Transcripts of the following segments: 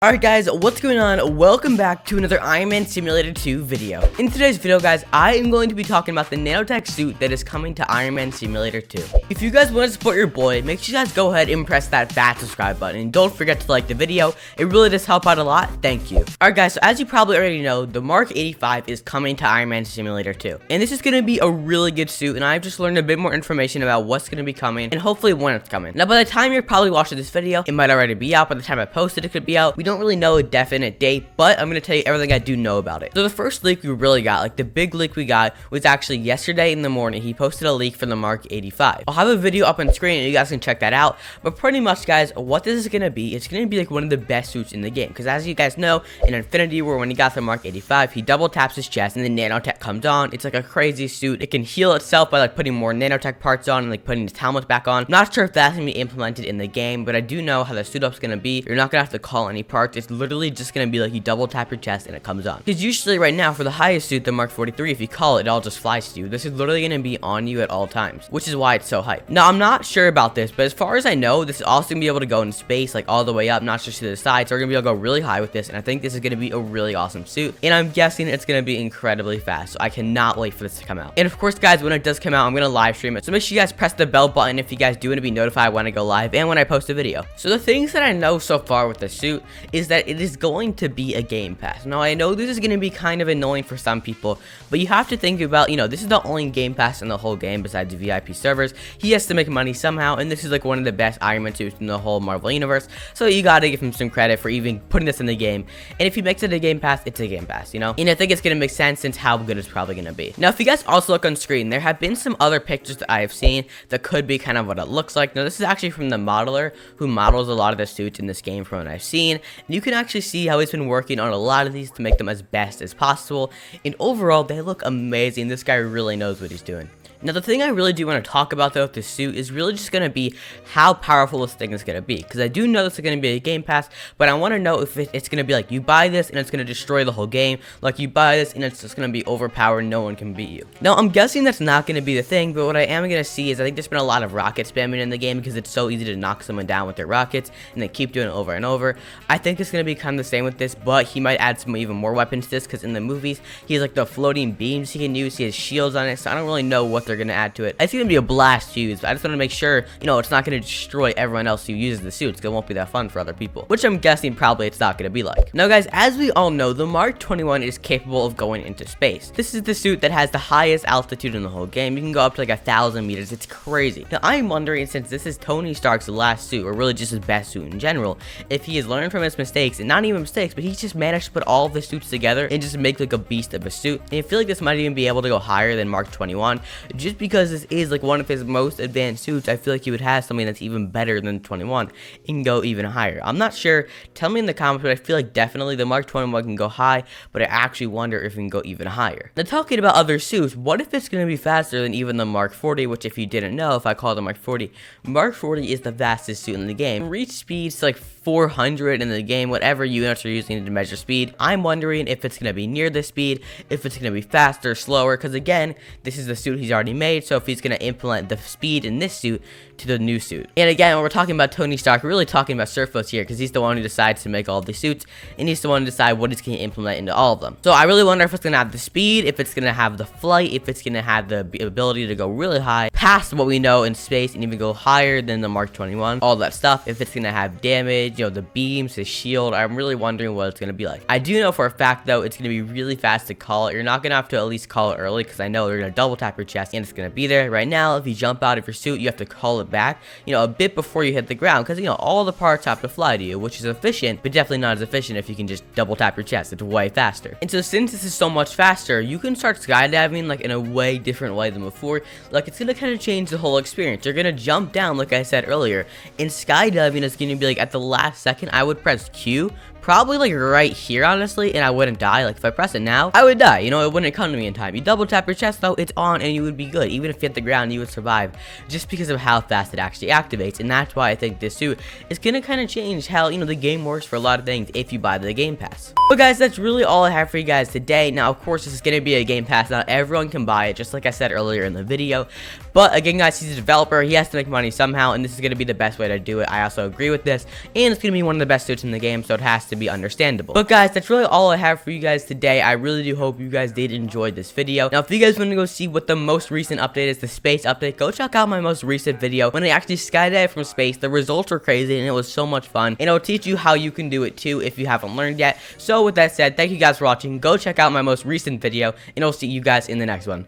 Alright guys, what's going on? Welcome back to another Iron Man Simulator 2 video. In today's video guys, I am going to be talking about the nanotech suit that is coming to Iron Man Simulator 2. If you guys want to support your boy, make sure you guys go ahead and press that fat subscribe button. And don't forget to like the video, it really does help out a lot, thank you. Alright guys, so as you probably already know, the Mark 85 is coming to Iron Man Simulator 2. And this is going to be a really good suit, and I've just learned a bit more information about what's going to be coming, and hopefully when it's coming. Now by the time you're probably watching this video, it might already be out. By the time I post it, it could be out. We don't really know a definite date, but I'm going to tell you everything I do know about it. So the first leak we really got, like the big leak we got, was actually yesterday in the morning. He posted a leak for the Mark 85. I'll have a video up on screen and you guys can check that out, but pretty much guys, what this is going to be, it's going to be like one of the best suits in the game, because as you guys know, in Infinity War, when he got the Mark 85, he double taps his chest and the nanotech comes on. It's like a crazy suit. It can heal itself by like putting more nanotech parts on and like putting his helmet back on. Not sure if that's going to be implemented in the game, but I do know how the suit up's going to be. You're not going to have to call any parts. It's literally just going to be like you double tap your chest and it comes on. Because usually right now for the highest suit, the Mark 43, if you call it, it all just flies to you. This is literally going to be on you at all times, which is why it's so hyped. Now I'm not sure about this, but as far as I know, this is also going to be able to go in space, like all the way up, not just to the side. So we're going to be able to go really high with this, and I think this is going to be a really awesome suit, and I'm guessing it's going to be incredibly fast. So I cannot wait for this to come out. And of course guys, when it does come out, I'm going to live stream it, so make sure you guys press the bell button if you guys do want to be notified when I go live and when I post a video. So the things that I know so far with the suit is that it is going to be a game pass. Now I know this is going to be kind of annoying for some people, but you have to think about, this is the only game pass in the whole game besides the VIP servers. He has to make money somehow, and this is like one of the best Iron Man suits in the whole Marvel universe, so you gotta give him some credit for even putting this in the game. And if he makes it a game pass, it's a game pass, and I think it's gonna make sense since how good it's probably gonna be. Now if you guys also look on screen, there have been some other pictures that I have seen that could be kind of what it looks like. Now this is actually from the modeler who models a lot of the suits in this game from what I've seen, and you can actually see how he's been working on a lot of these to make them as best as possible, and overall they look amazing. This guy really knows what he's doing. Now the thing I really do want to talk about though with this suit is really just going to be how powerful this thing is going to be, because I do know this is going to be a game pass, but I want to know if it's going to be like you buy this and it's going to destroy the whole game, like you buy this and it's just going to be overpowered, no one can beat you. Now I'm guessing that's not going to be the thing, but what I am going to see is I think there's been a lot of rocket spamming in the game because it's so easy to knock someone down with their rockets and they keep doing it over and over. I think it's going to be kind of the same with this, but he might add some even more weapons to this, because in the movies he has like the floating beams he can use, he has shields on it, so I don't really know what they're going to add to it. It's going to be a blast to use, but I just want to make sure, it's not going to destroy everyone else who uses the suits, because it won't be that fun for other people, which I'm guessing probably it's not going to be like. Now guys, as we all know, the Mark 21 is capable of going into space. This is the suit that has the highest altitude in the whole game. You can go up to like 1,000 meters. It's crazy. Now I'm wondering, since this is Tony Stark's last suit, or really just his best suit in general, if he has learned from his mistakes, and not even mistakes, but he's just managed to put all of the suits together and just make like a beast of a suit. And I feel like this might even be able to go higher than Mark 21, just because this is like one of his most advanced suits. I feel like he would have something that's even better than 21 and go even higher. I'm not sure. Tell me in the comments, but I feel like definitely the Mark 21 can go high, but I actually wonder if it can go even higher. Now talking about other suits, what if it's going to be faster than even the Mark 40, which if you didn't know, if I called the Mark 40, Mark 40 is the fastest suit in the game. Reach speed's like 400 in the game, whatever units are using to measure speed. I'm wondering if it's going to be near this speed, if it's going to be faster, slower, because again, this is the suit he's already made, so if he's going to implement the speed in this suit to the new suit. And again, when we're talking about Tony Stark, we're really talking about Surfos here, because he's the one who decides to make all of these suits, and he's the one who decides what he's going to implement into all of them. So I really wonder if it's going to have the speed, if it's going to have the flight, if it's going to have the ability to go really high, past what we know in space, and even go higher than the Mark 21, all that stuff. If it's going to have damage, the beams, his shield. I'm really wondering what it's going to be like. I do know for a fact though, it's going to be really fast to call it. You're not going to have to at least call it early, because I know they're going to double tap your chest and it's going to be there. Right now, if you jump out of your suit, you have to call it back, a bit before you hit the ground, because all the parts have to fly to you, which is efficient, but definitely not as efficient if you can just double tap your chest. It's way faster. And so since this is so much faster, you can start skydiving like in a way different way than before. Like it's going to kind of change the whole experience. You're going to jump down, like I said earlier, and skydiving is going to be like at the last second. I would press Q, probably like right here honestly, and I wouldn't die. Like if I press it now, I would die, it wouldn't come to me in time. You double tap your chest though, it's on and you would be good. Even if you hit the ground, you would survive, just because of how fast it actually activates. And that's why I think this suit is gonna kind of change how the game works for a lot of things if you buy the game pass. But guys, that's really all I have for you guys today. Now of course this is gonna be a game pass, not everyone can buy it, just like I said earlier in the video. But again guys, he's a developer, he has to make money somehow, and this is gonna be the best way to do it. I also agree with this, and it's gonna be one of the best suits in the game, so it has to be understandable. But guys, that's really all I have for you guys today. I really do hope you guys did enjoy this video. Now, if you guys want to go see what the most recent update is, the space update, go check out my most recent video when I actually skydived from space. The results were crazy and it was so much fun, and it'll teach you how you can do it too if you haven't learned yet. So with that said, thank you guys for watching. Go check out my most recent video, and I'll see you guys in the next one.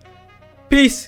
Peace!